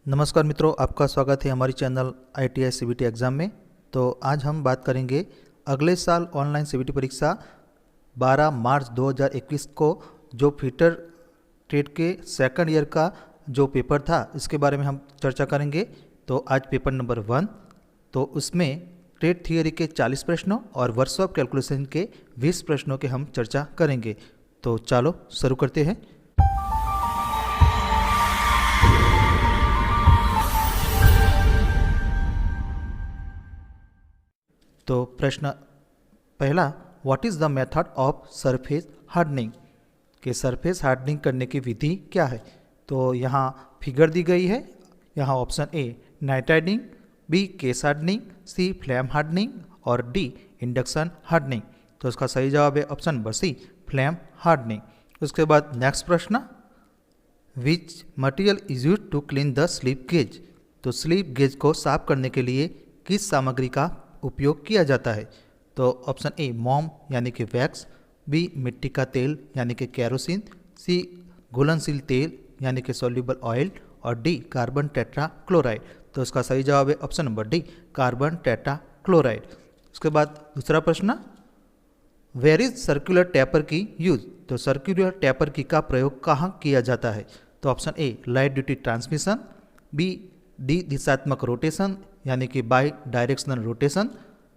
नमस्कार मित्रों, आपका स्वागत है हमारी चैनल ITI CBT एग्ज़ाम में। तो आज हम बात करेंगे अगले साल ऑनलाइन CBT परीक्षा 12 मार्च 2021 को जो फिटर ट्रेड के सेकंड ईयर का जो पेपर था इसके बारे में हम चर्चा करेंगे। तो आज पेपर नंबर 1, तो उसमें ट्रेड थियरी के 40 प्रश्नों और वर्कशॉप कैलकुलेशन के 20 प्रश्नों के हम चर्चा करेंगे। तो चलो शुरू करते हैं। तो प्रश्न पहला, what is the method of surface hardening, कि सरफेस हार्डनिंग करने की विधि क्या है। तो यहाँ फिगर दी गई है। यहाँ option A nitride hardening, B case hardening, C flame hardening और डी इंडक्शन हार्डनिंग। तो इसका सही जवाब है option number C, flame hardening. उसके बाद नेक्स्ट प्रश्न, which material is used to clean the slip gauge. तो स्लिप गेज को साफ करने के लिए किस सामग्री का उपयोग किया जाता है। तो ऑप्शन ए मोम यानी कि वैक्स, बी मिट्टी का तेल यानी कि केरोसिन, सी घुलनशील तेल यानी कि सोल्यूबल ऑयल और डी कार्बन टेट्रा क्लोराइड। तो इसका सही जवाब है option number D, carbon tetrachloride. उसके बाद दूसरा प्रश्न, where is circular taper key use. तो सर्कुलर टैपर की का प्रयोग कहाँ किया जाता है। तो option A light duty transmission, B डी दिशात्मक रोटेशन यानी कि बाई डायरेक्शनल रोटेशन,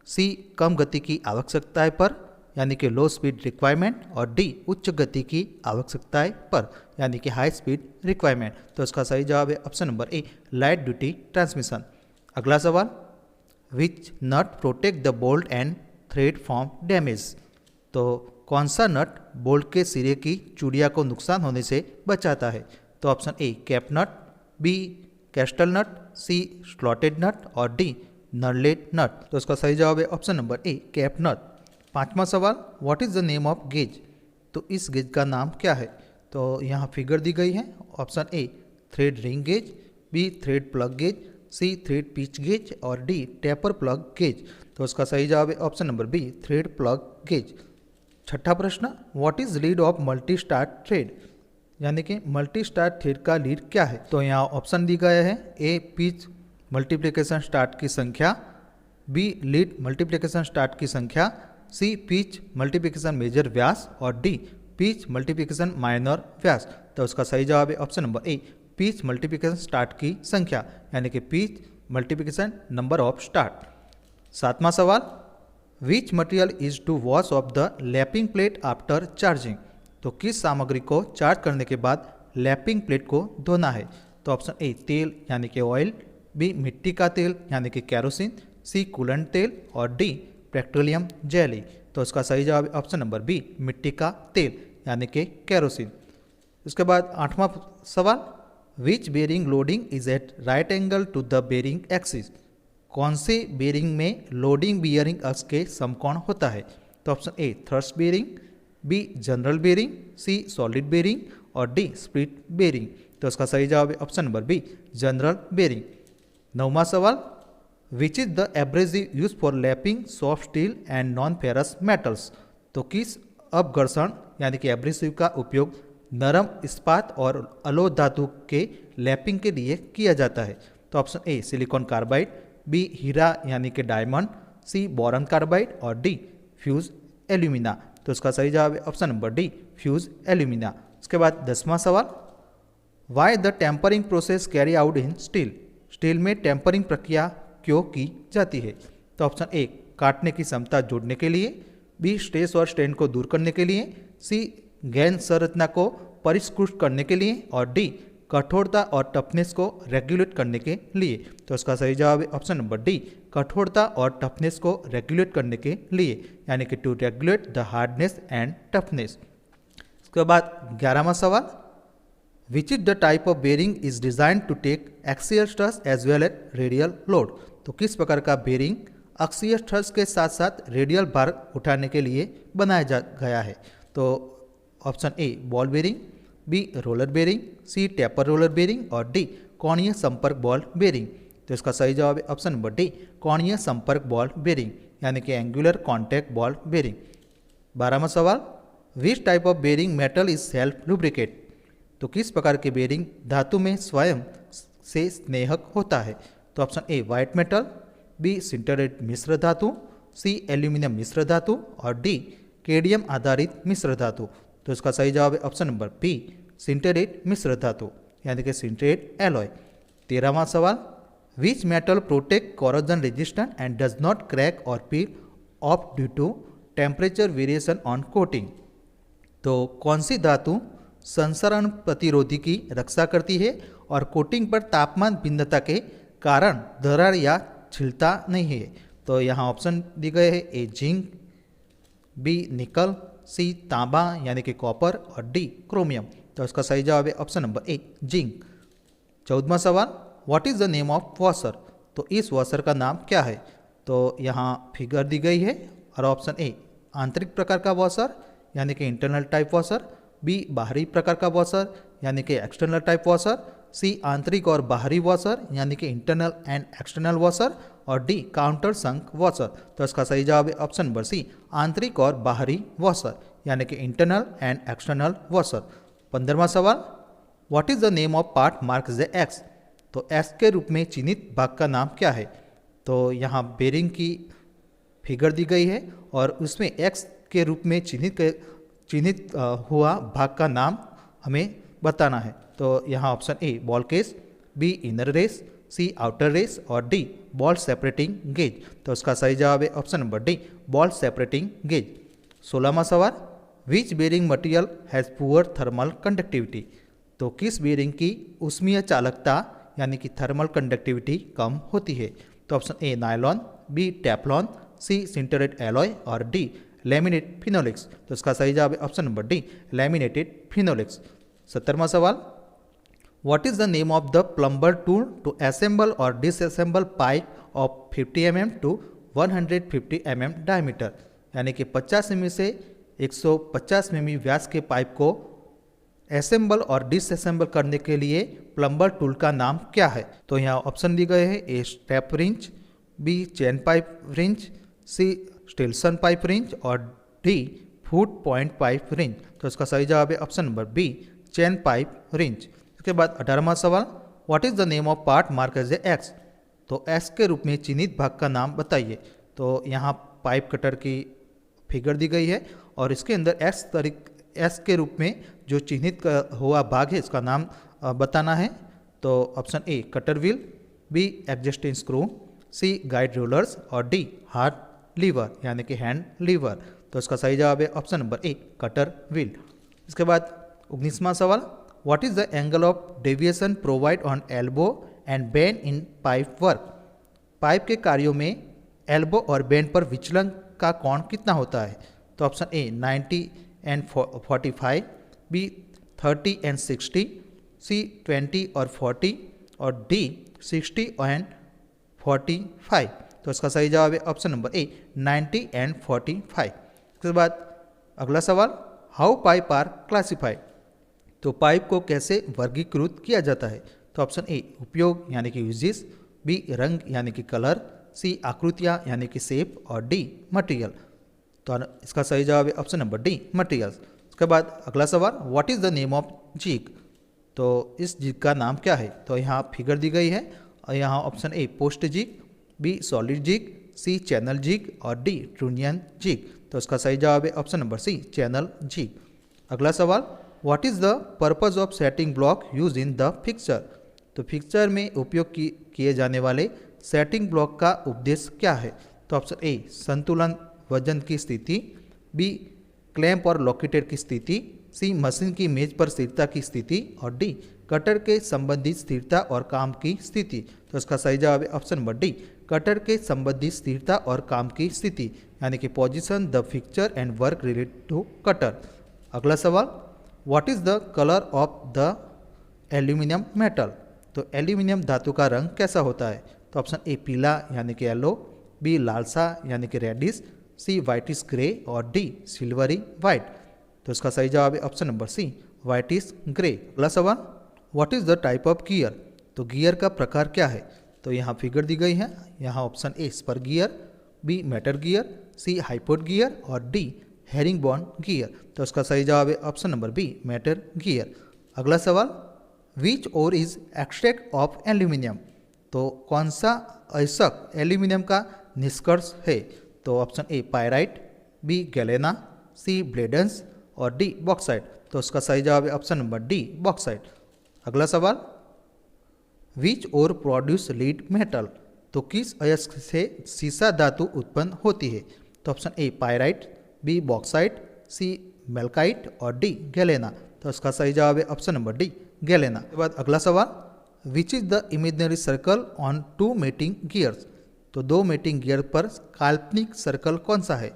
सी कम गति की आवश्यकताएं पर यानी कि लो स्पीड रिक्वायरमेंट और डी उच्च गति की आवश्यकताएं पर यानी कि हाई स्पीड रिक्वायरमेंट। तो इसका सही जवाब है option number A, light duty transmission. अगला सवाल, which nut protect the bolt and thread from damage. तो कौन सा नट बोल्ट के सिरे की चूड़िया को नुकसान होने से बचाता है। तो option A cap nut, B castle nut, C slotted nut और डी नरलेट नट। तो इसका सही जवाब है option number A, cap nut. पांचवा सवाल, what is the name of gauge. तो इस गेज का नाम क्या है। तो यहाँ फिगर दी गई है। Option A thread ring gauge, B thread plug gauge, C thread pitch gauge और डी टेपर प्लग गेज। तो इसका सही जवाब है option number B, thread plug gauge. छठा प्रश्न, what is lead of multi start thread, यानी कि मल्टी स्टार्ट थ्रेड का लीड क्या है। तो यहाँ ऑप्शन दी गया है, ए पिच मल्टीप्लिकेशन स्टार्ट की संख्या, बी लीड मल्टीप्लिकेशन स्टार्ट की संख्या, सी पिच मल्टीप्लिकेशन मेजर व्यास और डी पिच मल्टीप्लिकेशन माइनर व्यास। तो उसका सही जवाब है option number A, pitch multiplication start की संख्या यानी कि pitch multiplication number of start. सातवां सवाल, which material is to wash off the lapping plate after charging. तो किस सामग्री को चार्ज करने के बाद लैपिंग प्लेट को धोना है। तो ऑप्शन ए तेल यानी कि ऑयल, बी मिट्टी का तेल यानी कि केरोसिन, सी कूलेंट तेल और डी पेट्रोलियम जेली। तो इसका सही जवाब है ऑप्शन नंबर बी, मिट्टी का तेल यानी कि केरोसिन। उसके बाद आठवां सवाल, which bearing loading is at right angle to the bearing axis. कौन से बेरिंग में लोडिंग बियरिंग अक्ष के समकोण होता है। तो option A thrust bearing, B journal bearing, C solid bearing और डी स्प्लिट बेरिंग। तो इसका सही जवाब है option number B, journal bearing. नौवां सवाल, which is the abrasive use for lapping soft steel and non ferrous metals. तो किस अपघर्षण यानी कि एब्रेसिव का उपयोग नरम इस्पात और अलोह धातु के लैपिंग के लिए किया जाता है। तो option A silicon carbide, B हीरा यानी कि डायमंड, सी बोरॉन कार्बाइड और डी फ्यूज एल्यूमिना। तो इसका सही जवाब है option number D, fuse alumina. उसके बाद 10वां सवाल, why the tempering process carry out in steel. Steel में टेम्परिंग प्रक्रिया क्यों की जाती है। तो ऑप्शन ए काटने की क्षमता जोड़ने के लिए, बी स्ट्रेस और स्ट्रेन को दूर करने के लिए, सी गैन संरचना को परिष्कृत करने के लिए और डी कठोरता और टफनेस को रेगुलेट करने के लिए। तो इसका सही जवाब है ऑप्शन नंबर डी, कठोरता और टफनेस को रेगुलेट करने के लिए यानी कि to regulate the hardness and toughness. उसके बाद 11वां सवाल, which is the type of bearing is design to take axial stress as well as radial load. तो किस प्रकार का बेरिंग अक्षीय स्ट्रेस के साथ साथ रेडियल भार उठाने के लिए बनाया गया है। तो option A ball bearing, B roller bearing, C taper roller bearing और डी कोणीय संपर्क बॉल बेरिंग। तो इसका सही जवाब है ऑप्शन नंबर डी, कोणीय संपर्क बॉल बेरिंग यानी कि एंगुलर कॉन्टैक्ट बॉल बेरिंग। 12वां सवाल, which type of bearing metal is self lubricate. तो किस प्रकार के बेरिंग धातु में स्वयं से स्नेहक होता है? तो option A white metal, B sintered मिश्र धातु, सी एल्यूमिनियम मिश्र धातु और डी केडियम आधारित मिश्र धातु। तो इसका सही जवाब है ऑप्शन नंबर बी सिंटरेट मिश्र धातु यानी कि सिंटरेट एलॉय। 13वां सवाल, which metal protect corrosion resistant and does not crack or peel off due to temperature variation on coating? तो कौन सी धातु संसरण प्रतिरोधी की रक्षा करती है और कोटिंग पर तापमान भिन्नता के कारण दरार या छिलता नहीं है? तो यहाँ ऑप्शन दिए गए हैं, ए जिंक, बी निकल, सी तांबा यानी कि कॉपर और डी क्रोमियम। तो इसका सही जवाब है ऑप्शन नंबर ए जिंक। 14वां सवाल, what is the name of washer? तो इस वॉशर का नाम क्या है? तो यहाँ फिगर दी गई है और ऑप्शन ए आंतरिक प्रकार का वॉशर यानी कि इंटरनल टाइप वॉशर, बी बाहरी प्रकार का वॉशर यानी कि एक्सटर्नल टाइप वॉशर, सी आंतरिक और बाहरी वॉशर यानी कि इंटरनल एंड एक्सटर्नल वॉशर और डी काउंटर संक वॉशर। तो इसका सही जवाब है ऑप्शन नंबर सी आंतरिक और बाहरी वॉशर यानी कि इंटरनल एंड एक्सटर्नल वॉशर। 15वां सवाल, what is the name of part mark the x? तो एक्स के रूप में चिन्हित भाग का नाम क्या है? तो यहाँ बेरिंग की फिगर दी गई है और उसमें एक्स के रूप में चिन्हित हुआ भाग का नाम हमें बताना है। तो यहाँ option A ball case, B inner race, C outer race और डी बॉल सेपरेटिंग गेज। तो उसका सही जवाब है option number D ball separating gauge. 16वां सवाल, which bearing material has poor thermal conductivity? तो किस बेरिंग की ऊष्मीय चालकता यानी कि थर्मल कंडक्टिविटी कम होती है? तो option A nylon, B Teflon, C sintered alloy और डी लैमिनेट फिनोलिक्स। तो इसका सही जवाब है option number D laminated phenolics. 17वां सवाल, what is the name of the plumber tool to assemble और disassemble pipe of 50 mm to 150 mm diameter? यानी कि 50 mm से 150 mm व्यास के पाइप को असेंबल और डिसअसेंबल करने के लिए प्लम्बर टूल का नाम क्या है? तो यहाँ ऑप्शन दिए गए हैं, A step wrench, B chain pipe wrench, C Stillson pipe wrench और D foot point pipe wrench. तो इसका सही जवाब है option number B chain pipe wrench. इसके बाद 18वां सवाल, what is the name of part mark as X? तो एक्स के रूप में चिन्हित भाग का नाम बताइए। तो यहाँ पाइप कटर की फिगर दी गई है और इसके अंदर एक्स के रूप में जो चिन्हित हुआ भाग है इसका नाम बताना है। तो option A cutter wheel, B adjusting screw, C guide rollers और डी हार्ड लीवर यानी कि हैंड लीवर। तो इसका सही जवाब है option number A cutter wheel. इसके बाद 19वां सवाल, what is the angle of deviation provide on elbow and bend in pipe work? Pipe के कार्यों में एल्बो और बेंड पर विचलन का कोण कितना होता है? तो option A 90 and 45, B 30 and 60, C 20 और 40 और डी 60 एंड 45। तो इसका सही जवाब है ऑप्शन नंबर ए 90 एंड 45। इसके बाद अगला सवाल, हाउ पाइप आर क्लासिफाइड? तो पाइप को कैसे वर्गीकृत किया जाता है? तो ऑप्शन ए उपयोग यानी कि यूजेस, बी रंग यानी कि कलर, सी आकृतियाँ यानी कि शेप और डी मटेरियल। तो इसका सही जवाब है ऑप्शन नंबर डी मटेरियल्स। उसके बाद अगला सवाल, what is the name of jig? तो इस जिग का नाम क्या है? तो यहाँ फिगर दी गई है और यहाँ option A post jig, B solid jig, C channel jig और डी ट्रूनियन जिग। तो इसका सही जवाब है option number C channel jig. अगला सवाल, what is the purpose of setting block use in the fixture? तो फिक्सचर में उपयोग किए जाने वाले सेटिंग ब्लॉक का उद्देश्य क्या है? तो ऑप्शन ए संतुलन वजन की स्थिति, बी क्लैंप और लॉकेटेड की स्थिति, सी मशीन की मेज पर स्थिरता की स्थिति और डी कटर के संबंधित स्थिरता और काम की स्थिति। तो इसका सही जवाब है ऑप्शन नंबर डी कटर के संबंधित स्थिरता और काम की स्थिति यानी कि position the fixture and work related to cutter. अगला सवाल, what is the colour of the aluminium metal? तो एल्यूमिनियम धातु का रंग कैसा होता है? तो ऑप्शन ए पीला यानी कि येलो, बी लालसा यानी कि रेडिश, सी वाइटिश ग्रे और डी सिल्वरी वाइट। तो इसका सही जवाब है option number C whitish grey. अगला सवाल, what is the type of gear? तो गियर का प्रकार क्या है? तो यहाँ फिगर दी गई है, यहाँ option A spur gear, B metal gear, C hypoid gear और डी हेरिंग बॉन गियर। तो इसका सही जवाब है option number B metal gear. अगला सवाल, which ore is extract of aluminium, तो कौन सा अयस्क एल्यूमिनियम का निष्कर्ष है? तो option A pyrite, B galena, C blendes और डी बॉक्साइट। तो उसका सही जवाब है ऑप्शन नंबर डी बॉक्साइट। अगला सवाल, which ore produce lead metal, तो किस अयस्क से सीसा धातु उत्पन्न होती है? तो option A pyrite, B bauxite, C malachite और डी गैलेना। तो उसका सही जवाब है ऑप्शन नंबर डी गैलेना। के बाद अगला सवाल, which is the imaginary circle on two mating gears, तो दो मेटिंग गियर पर काल्पनिक सर्कल कौन सा है?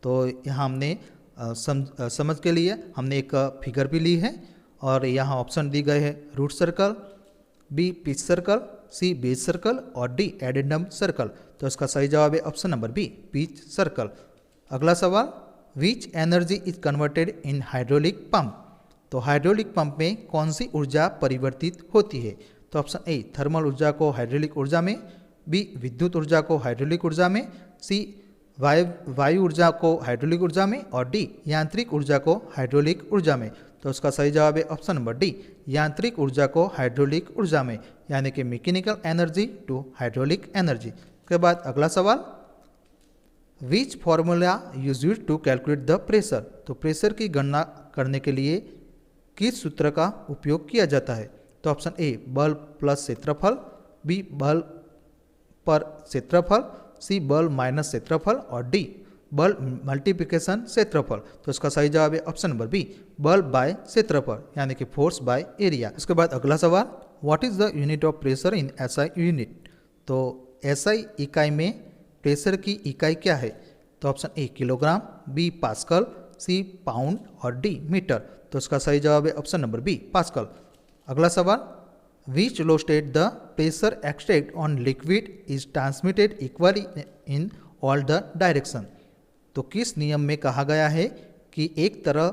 तो यहाँ हमने समझ के लिए हमने एक फिगर भी ली है और यहाँ ऑप्शन दी गए हैं root circle, B pitch circle, C base circle और डी एडेंडम सर्कल। तो इसका सही जवाब है option number B pitch circle. अगला सवाल, which energy is converted in hydraulic pump, तो हाइड्रोलिक पंप में कौन सी ऊर्जा परिवर्तित होती है? तो ऑप्शन ए थर्मल ऊर्जा को हाइड्रोलिक ऊर्जा में, बी विद्युत ऊर्जा को हाइड्रोलिक ऊर्जा में, सी वायु ऊर्जा को हाइड्रोलिक ऊर्जा में और डी यांत्रिक ऊर्जा को हाइड्रोलिक ऊर्जा में। तो उसका सही जवाब है ऑप्शन नंबर डी यांत्रिक ऊर्जा को हाइड्रोलिक ऊर्जा में, यानी कि mechanical energy to hydraulic energy. उसके बाद अगला सवाल, which formula used to calculate the pressure, तो प्रेशर की गणना करने के लिए किस सूत्र का उपयोग किया जाता है? तो ऑप्शन ए बल प्लस क्षेत्रफल, बी बल पर क्षेत्रफल, सी बल माइनस क्षेत्रफल और डी बल मल्टीप्लिकेशन क्षेत्रफल। तो इसका सही जवाब है ऑप्शन नंबर बी बल बाय क्षेत्रफल, यानी कि फोर्स बाय एरिया। उसके बाद अगला सवाल, what is the unit of pressure in SI unit, तो एसआई इकाई में प्रेशर की इकाई क्या है? तो option A kilogram, B pascal, C pound और डी मीटर। तो इसका सही जवाब है ऑप्शन नंबर बी पास्कल। अगला सवाल, which law state the pressure extract on liquid is transmitted equally in all the direction, तो किस नियम में कहा गया है कि एक तरह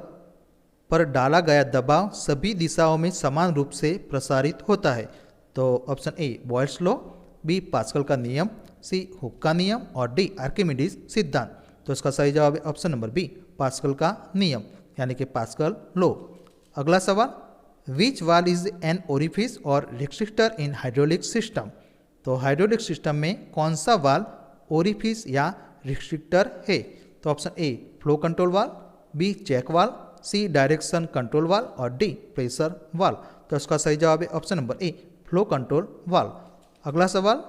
पर डाला गया दबाव सभी दिशाओं में समान रूप से प्रसारित होता है? तो option A Boyle's law, B Pascal का नियम, सी हुक का नियम और डी आर्किमिडीज सिद्धांत। तो इसका सही जवाब है ऑप्शन नंबर बी पास्कल का नियम, यानी कि पास्कल लॉ। अगला सवाल, विच वाल इज एन ओरिफिस और रिस्ट्रिक्टर इन हाइड्रोलिक सिस्टम, तो हाइड्रोलिक सिस्टम में कौन सा वाल ओरिफिस या रिस्ट्रिक्टर है? तो ऑप्शन ए फ्लो कंट्रोल वाल, बी चेक वाल, सी डायरेक्शन कंट्रोल वाल और डी प्रेशर वाल। तो इसका सही जवाब है option number A flow control valve. अगला सवाल,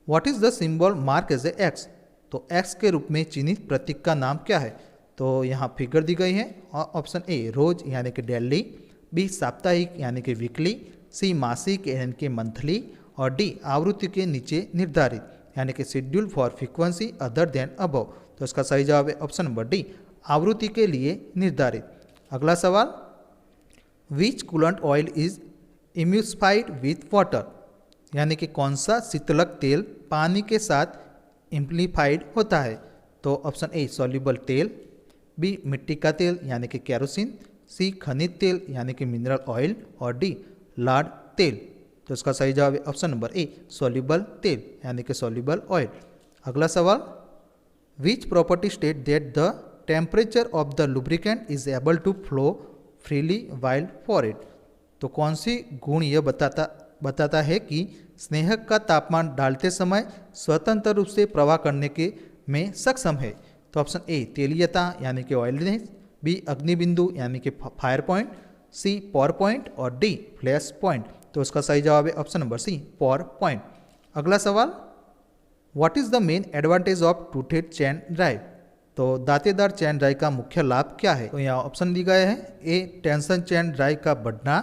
what is the symbol mark as a X, तो एक्स के रूप में चिन्हित प्रतीक का नाम क्या है? तो यहाँ फिगर दी गई है। ऑप्शन ए रोज यानी कि डेली, बी साप्ताहिक यानी कि वीकली, सी मासिक यानी कि मंथली और डी आवृत्ति के नीचे निर्धारित यानी कि schedule for frequency other than above. तो इसका सही जवाब है ऑप्शन नंबर डी आवृत्ति के लिए निर्धारित। अगला सवाल, which coolant oil is emulsified with water, यानी कि कौन सा शीतलक तेल पानी के साथ इम्प्लीफाइड होता है? तो ऑप्शन ए सॉल्युबल तेल, बी मिट्टी का तेल यानी कि केरोसिन, सी खनिज तेल यानी कि मिनरल ऑयल और डी लाड तेल। तो इसका सही जवाब है ऑप्शन नंबर ए सॉल्युबल तेल यानी कि सॉल्युबल ऑयल। अगला सवाल, which property state that the temperature of the lubricant is able to flow freely while for it, तो कौन सी गुण यह बताता है कि स्नेहक का तापमान डालते समय स्वतंत्र रूप से प्रवाह करने के में सक्षम है? तो ऑप्शन ए तेलीयता यानी कि ऑयलीनेस, बी अग्निबिंदु यानी कि fire point, C power point और डी फ्लैश पॉइंट। तो इसका सही जवाब है option number C power point. अगला सवाल, what is the main advantage of toothed chain drive, तो दांतेदार चेन ड्राइव का मुख्य लाभ क्या है? तो यहाँ ऑप्शन दी गए हैं, ए टेंशन चेन ड्राइव का बढ़ना,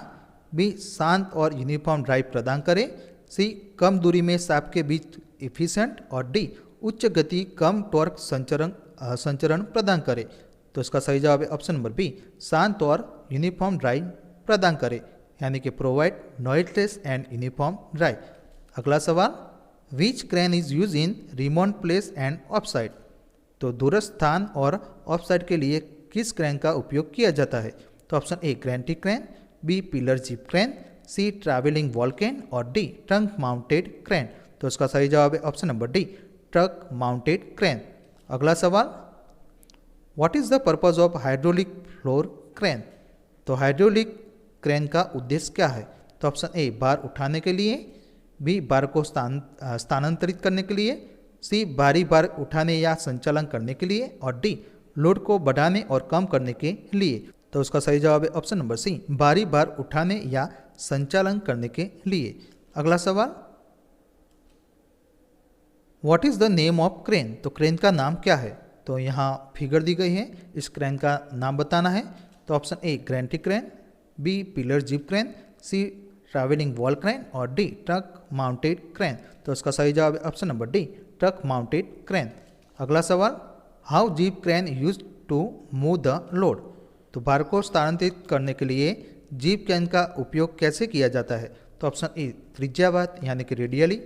बी शांत और यूनिफॉर्म ड्राइव प्रदान करे, सी कम दूरी में शाफ्ट के बीच इफिशिएंट और डी उच्च गति कम टॉर्क संचरण प्रदान करे। तो इसका सही जवाब है ऑप्शन नंबर बी शांत और यूनिफॉर्म ड्राइव प्रदान करे यानी कि provide noiseless and uniform drive. अगला सवाल, which crane is use in remote place and offside, तो दूरस्थ स्थान और ऑफसाइड के लिए किस क्रेन का उपयोग किया जाता है? तो option A gantry crane, B pillar jib crane, C travelling wall crane और डी ट्रंक माउंटेड क्रेन। तो इसका सही जवाब है option number D truck mounted crane. अगला सवाल, what is the purpose of hydraulic floor crane, तो हाइड्रोलिक क्रेन का उद्देश्य क्या है? तो ऑप्शन ए भार उठाने के लिए, बी भार को स्थानांतरित करने के लिए, सी भारी भार उठाने या संचालन करने के लिए, और डी लोड को बढ़ाने और कम करने के लिए। तो उसका सही जवाब है ऑप्शन नंबर सी, भारी भार उठाने या संचालन करने के लिए। अगला सवाल, what is the name of crane? तो क्रेन का नाम क्या है? तो यहाँ फिगर दी गई है, इस क्रेन का नाम बताना है। तो option A gantry crane, B pillar jib crane, C travelling wall crane, और डी ट्रक माउंटेड क्रेन। तो इसका सही जवाब है option number D, truck mounted crane. अगला सवाल, how jib crane use to move the load? तो भार को स्थानांतरित करने के लिए जीप क्रेन का उपयोग कैसे किया जाता है? तो ऑप्शन ए त्रिज्यावत यानी कि रेडियली,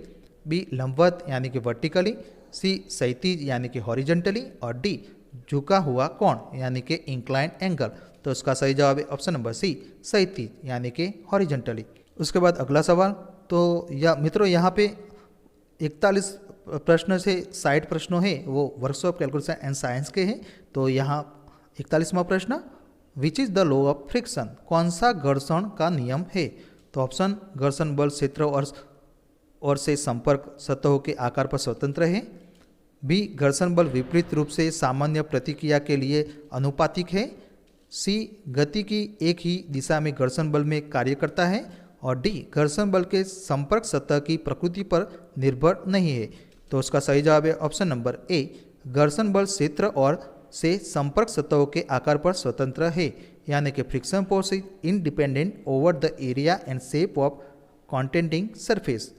बी लंबवत यानी कि वर्टिकली, सी क्षैतिज यानी कि हॉरिजेंटली, और डी झुका हुआ कोण यानी कि इंक्लाइंड एंगल। तो इसका सही जवाब है ऑप्शन नंबर सी, क्षैतिज यानी कि हॉरिजेंटली। उसके बाद अगला सवाल, तो या मित्रों यहाँ पे 41 प्रश्न से 60 प्रश्नों है वो works of calculation and science के हैं। तो यहाँ 41वां प्रश्न, विच is the law of friction? कौन सा घर्षण का नियम है? तो ऑप्शन घर्षण बल क्षेत्र और से संपर्क सतहों के आकार पर स्वतंत्र है, बी घर्षण बल विपरीत रूप से सामान्य प्रतिक्रिया के लिए अनुपातिक है, सी गति की एक ही दिशा में घर्षण बल में कार्य करता है, और डी घर्षण बल के संपर्क सतह की प्रकृति पर निर्भर नहीं है। तो उसका सही जवाब है ऑप्शन नंबर ए, घर्षण बल क्षेत्र और से संपर्क सतहों के आकार पर स्वतंत्र है, यानी कि friction force is independent over the area and shape of contacting surface.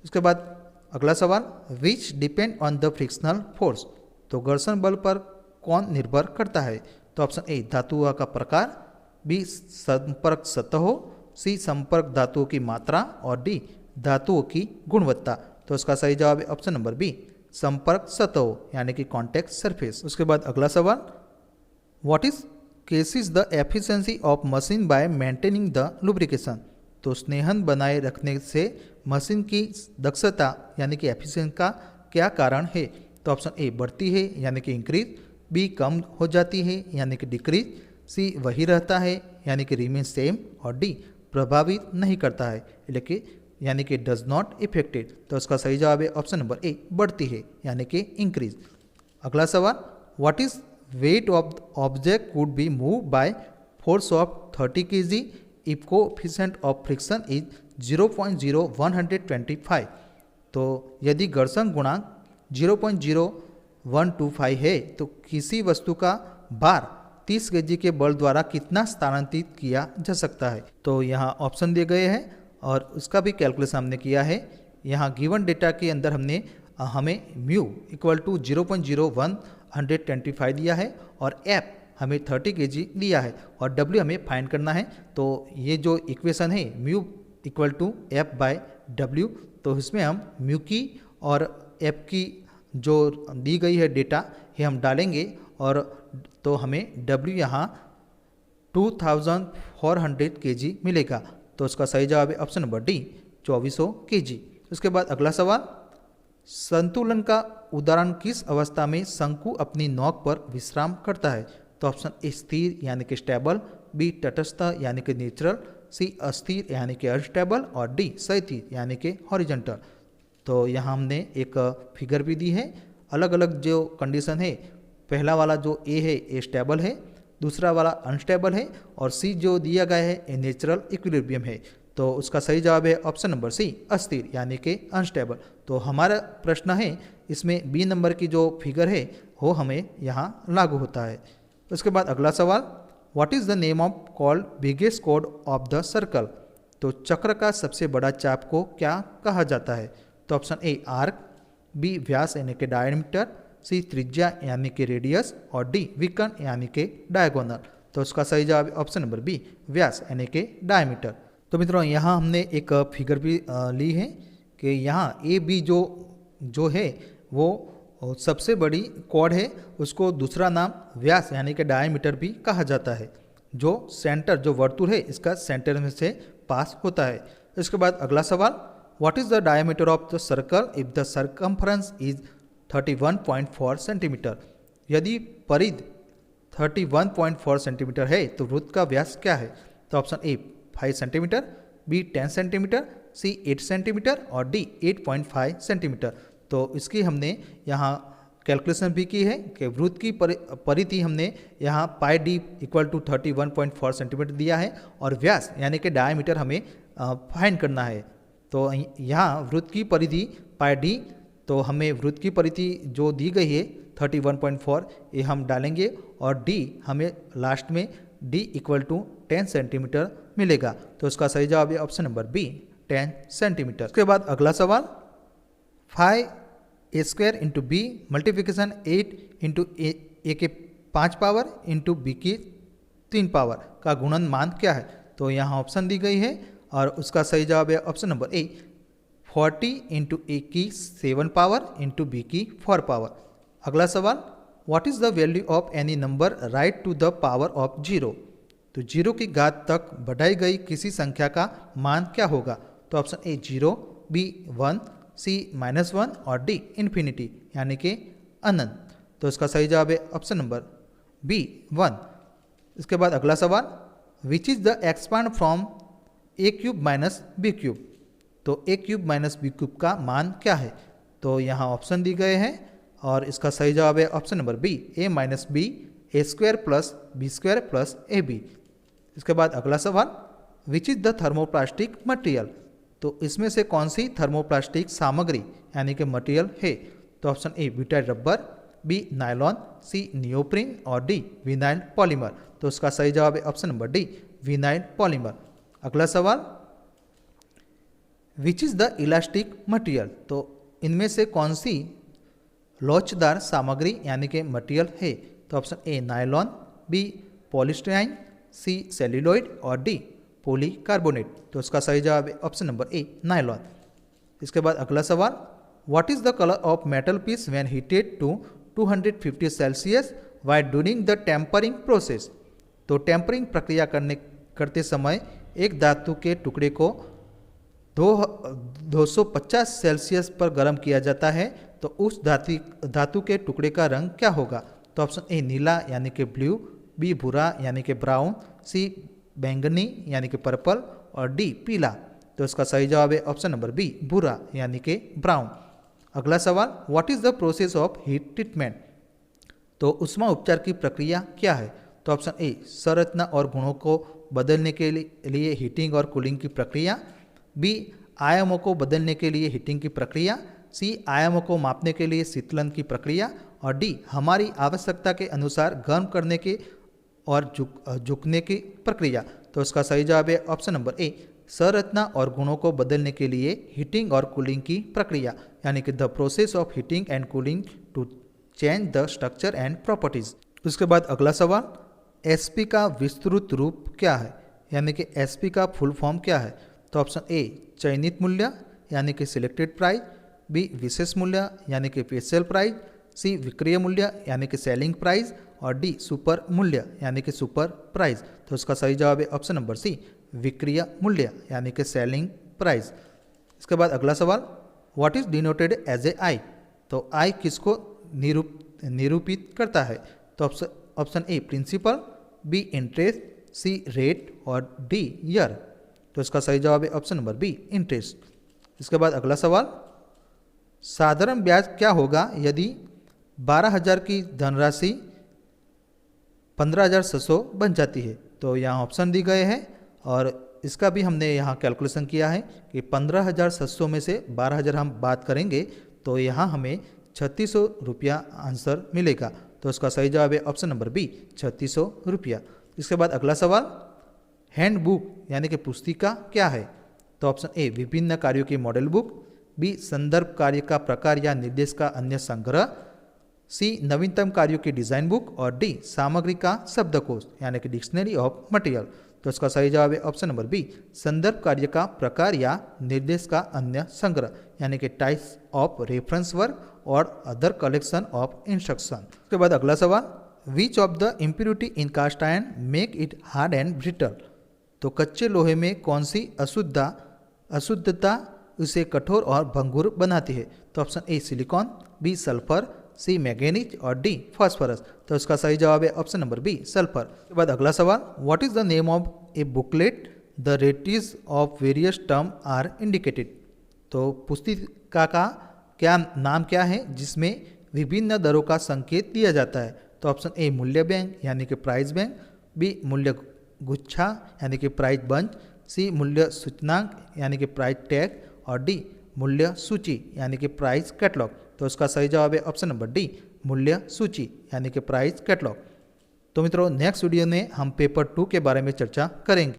उसके बाद अगला सवाल, which depend on the frictional force? तो घर्षण बल पर कौन निर्भर करता है? तो ऑप्शन ए धातुओं का प्रकार, बी संपर्क सतहों, सी संपर्क धातुओं की मात्रा, और डी धातुओं की गुणवत्ता। तो इसका सही जवाब है ऑप्शन नंबर बी, संपर्क सतहों यानी कि कॉन्टैक्ट सरफेस। उसके बाद अगला सवाल, what is cases the efficiency of machine bye maintaining the lubrication? तो स्नेहन बनाए रखने से मशीन की दक्षता यानी कि एफिशिएंसी का क्या कारण है? तो ऑप्शन ए बढ़ती है यानी कि इंक्रीज, बी कम हो जाती है यानी कि डिक्रीज, सी वही रहता है यानी कि रिमेन सेम, और डी प्रभावित नहीं करता है यानी कि डज नॉट इफेक्टेड। तो इसका सही जवाब है ऑप्शन नंबर ए, बढ़ती है यानी कि इंक्रीज। अगला सवाल, what is weight of object could be move by force of 30 kg if coefficient of friction is 0.0125? तो यदि घर्षण गुणांक 0.0125 है तो किसी वस्तु का भार 30 kg के बल द्वारा कितना स्थानांतरित किया जा सकता है? तो यहाँ ऑप्शन दिए गए हैं और उसका भी कैलकुलेशन हमने किया है। यहाँ गिवन डेटा के अंदर हमें म्यू इक्वल टू 0.0125 दिया है और एफ हमें 30 kg दिया है और डब्ल्यू हमें फाइंड करना है। तो ये जो इक्वेशन है mu equal to F by W, तो इसमें हम म्यू की और एफ की जो दी गई है डेटा ये हम डालेंगे और तो हमें डब्ल्यू यहाँ 2400 kg मिलेगा। तो उसका सही जवाब है ऑप्शन नंबर डी 2400 kg। उसके बाद अगला सवाल, संतुलन का उदाहरण किस अवस्था में शंकु अपनी नोक पर विश्राम करता है? तो ऑप्शन ए स्थिर यानी कि स्टेबल, बी तटस्थ यानी कि नेचुरल, सी अस्थिर यानी कि अनस्टेबल और डी क्षैतिज यानी कि हॉरिजॉन्टल। तो यहाँ हमने एक फिगर भी दी है। अलग अलग जो कंडीशन है, पहला वाला जो ए है ए स्टेबल है, दूसरा वाला अनस्टेबल है और सी जो दिया गया है ए नेचुरल इक्विलिब्रियम है। तो उसका सही जवाब है ऑप्शन नंबर सी अस्थिर यानी कि अनस्टेबल। तो हमारा प्रश्न है इसमें बी नंबर की जो फिगर है वो हमें यहाँ लागू होता है। उसके बाद अगला सवाल, what is the name of called biggest code of the circle? तो चक्र का सबसे बड़ा चाप को क्या कहा जाता है? तो ऑप्शन ए आर्क, बी व्यास यानी कि डायमीटर, सी त्रिज्या यानी कि रेडियस और डी विकर्ण यानी कि डायगोनल। तो उसका सही जवाब ऑप्शन नंबर बी व्यास यानी कि डायमीटर। तो मित्रों यहाँ हमने एक फिगर भी ली है कि यहाँ ए बी जो है वो सबसे बड़ी कॉर्ड है, उसको दूसरा नाम व्यास यानी कि डायमीटर भी कहा जाता है। जो सेंटर जो वर्तुल है इसका सेंटर में से पास होता है। इसके बाद अगला सवाल, what is the diameter of the circle if the circumference is 31.4 centimetre? यदि परिधि 31.4 सेंटीमीटर है तो वृत्त का व्यास क्या है? तो option A 5 centimetre, B 10 centimetre, C 8 centimetre और डी 8.5 सेंटीमीटर। तो इसकी हमने यहाँ कैलकुलेशन भी की है कि वृत्त की परिधि हमने यहाँ पाई डी इक्वल टू 31.4 सेंटीमीटर दिया है और व्यास यानी कि डायमीटर हमें फाइंड करना है। तो यहाँ वृत्त की परिधि पाई डी, तो हमें वृत्त की परिधि जो दी गई है 31.4 ये हम डालेंगे और डी हमें लास्ट में डी इक्वल टू 10 सेंटीमीटर मिलेगा। तो इसका सही जवाब है ऑप्शन नंबर बी 10 सेंटीमीटर। उसके बाद अगला सवाल 5a square into B multiplication 8 into A के 5 पावर इंटू बी की 3 पावर का गुणन मान क्या है। तो यहाँ ऑप्शन दी गई है और उसका सही जवाब है ऑप्शन नंबर ए 40 इंटू ए की 7 पावर इंटू बी की 4 पावर। अगला सवाल what is the value of any number raised to the power of 0। तो 0 की घात तक बढ़ाई गई किसी संख्या का मान क्या होगा। तो ऑप्शन ए 0, बी 1, सी -1 और डी इन्फिनिटी यानी कि अनंत। तो इसका सही जवाब है ऑप्शन नंबर बी 1। इसके बाद अगला सवाल which is the expand from A cube minus B cube. तो A cube minus B cube का मान क्या है। तो यहाँ ऑप्शन दी गए हैं और इसका सही जवाब है option number B A minus B A square plus B square plus A B. इसके बाद अगला सवाल which is the thermoplastic material. तो इसमें से कौन सी थर्मोप्लास्टिक सामग्री यानी कि मटेरियल है। तो option A butyl rubber, B nylon, C neoprene और डी विनाइल पॉलीमर। तो इसका सही जवाब है option number D vinyl polymer. अगला सवाल which is the elastic material. तो इनमें से कौन सी लोचदार सामग्री यानी कि मटेरियल है। तो option A nylon, B polystyrene, C celluloid और डी पॉलीकार्बोनेट। तो इसका सही जवाब है ऑप्शन नंबर ए नायलॉन। इसके बाद अगला सवाल what is the colour of metal piece when heated to 250 Celsius while during the tempering process. तो टेम्परिंग प्रक्रिया करते समय एक धातु के टुकड़े को 250 सेल्सियस पर गर्म किया जाता है तो उस धातु के टुकड़े का रंग क्या होगा। तो ऑप्शन ए नीला यानी कि ब्लू, बी भूरा यानी कि ब्राउन, सी बैंगनी यानी कि पर्पल और डी पीला। तो इसका सही जवाब है ऑप्शन नंबर बी भूरा यानी कि ब्राउन। अगला सवाल what is the process of heat treatment. तो ऊष्मा उपचार की प्रक्रिया क्या है। तो ऑप्शन ए संरचना और गुणों को बदलने के लिए हीटिंग और कूलिंग की प्रक्रिया, बी आयामों को बदलने के लिए हीटिंग की प्रक्रिया, सी आयामों को मापने के लिए शीतलन की प्रक्रिया और डी हमारी आवश्यकता के अनुसार गर्म करने के और झुकने की प्रक्रिया। तो इसका सही जवाब है ऑप्शन नंबर ए संरचना और गुणों को बदलने के लिए हीटिंग और कूलिंग की प्रक्रिया यानी कि the process of heating and cooling to change the structure and properties. उसके बाद अगला सवाल एसपी का विस्तृत रूप क्या है यानी कि एसपी का फुल फॉर्म क्या है। तो ऑप्शन ए चयनित मूल्य यानी कि सिलेक्टेड प्राइस, बी विशेष मूल्य यानी कि स्पेशल प्राइस, सी विक्रय मूल्य यानी कि सेलिंग प्राइस और डी सुपर मूल्य यानी कि सुपर प्राइस। तो इसका सही जवाब है ऑप्शन नंबर सी विक्रय मूल्य यानी कि सेलिंग प्राइस। इसके बाद अगला सवाल what is denoted as A I. तो आई किसको निरूपित करता है। तो option A principal, B interest, C rate और डी ईयर। तो इसका सही जवाब है ऑप्शन नंबर बी इंटरेस्ट। इसके बाद अगला सवाल साधारण ब्याज क्या होगा यदि 12,000 की धनराशि 15,600 बन जाती है। तो यहाँ ऑप्शन दी गए हैं और इसका भी हमने यहाँ कैलकुलेशन किया है कि 15,600 में से 12,000 हम बात करेंगे तो यहाँ हमें 3,600 रुपया आंसर मिलेगा। तो इसका सही जवाब है ऑप्शन नंबर बी 3,600 रुपया। इसके बाद अगला सवाल हैंड बुक यानी कि पुस्तिका क्या है। तो ऑप्शन ए विभिन्न कार्यों की मॉडल बुक, बी संदर्भ कार्य का प्रकार या निर्देश का अन्य संग्रह, सी नवीनतम कार्यों की डिजाइन बुक और डी सामग्री का शब्दकोश यानी कि डिक्शनरी ऑफ मटेरियल। तो इसका सही जवाब है ऑप्शन नंबर बी संदर्भ कार्य का प्रकार या निर्देश का अन्य संग्रह यानी कि टाइप्स ऑफ रेफरेंस वर्क और अदर कलेक्शन ऑफ इंस्ट्रक्शन। उसके बाद अगला सवाल which of the impurity in cast iron make it hard and brittle. तो कच्चे लोहे में कौन सी अशुद्धता उसे कठोर और भंगुर बनाती है। तो option A silicon, B sulphur, C manganese और डी फास्फोरस। तो इसका सही जवाब है ऑप्शन नंबर बी सल्फर। उसके बाद अगला सवाल what is the name of a booklet the rates of various term are indicated. तो पुस्तिका का क्या नाम क्या है जिसमें विभिन्न दरों का संकेत दिया जाता है? तो ऑप्शन ए मूल्य बैंक यानी कि प्राइस बैंक, बी मूल्य गुच्छा यानी कि प्राइस बंच, सी मूल्य सूचनांक यानी कि प्राइस टैग, और डी मूल्य सूची यानी कि प्राइस कैटलॉग। तो इसका सही जवाब है ऑप्शन नंबर डी मूल्य सूची यानी कि प्राइस कैटलॉग। तो मित्रों नेक्स्ट वीडियो में हम पेपर 2 के बारे में चर्चा करेंगे।